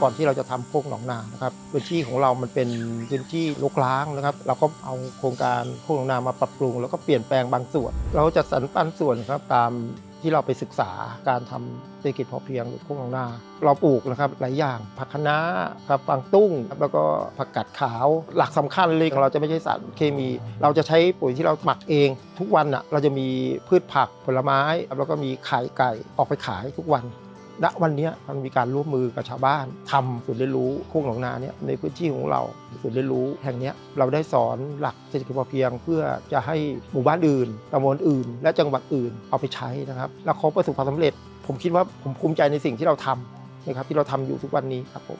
ก่อนที่เราจะทำโคกหนองนานะครับพื้นที่ของเรามันเป็นพื้นที่รกร้างนะครับเราก็เอาโครงการโคกหนองนามาปรับปรุงแล้วก็เปลี่ยนแปลงบางส่วนเราจะสรรปันส่วนครับตามที่เราไปศึกษาการทำเศรษฐกิจพอเพียงหรือโคกหนองนาเราปลูกนะครับหลายอย่างผักคะน้าครับฟางตุ้งแล้วก็ผักกาดขาวหลักสำคัญเลยของเราจะไม่ใช่สารเคมีเราจะใช้ปุ๋ยที่เราหมักเองทุกวันอ่ะเราจะมีพืชผักผลไม้แล้วก็มีไข่ไก่ออกไปขายทุกวันณวันนี้มันมีการร่วมมือกับชาวบ้านทำศูนย์เรียนรู้โคกหนองนาเนี่ยในพื้นที่ของเราศูนย์เรียนรู้แห่งนี้เราได้สอนหลักเศรษฐกิจพอเพียงเพื่อจะให้หมู่บ้านอื่นตำบลอื่นและจังหวัดอื่นเอาไปใช้นะครับแล้วเขาประสบความสำเร็จผมคิดว่าผมภูมิใจในสิ่งที่เราทำนะครับที่เราทำอยู่ทุกวันนี้ครับผม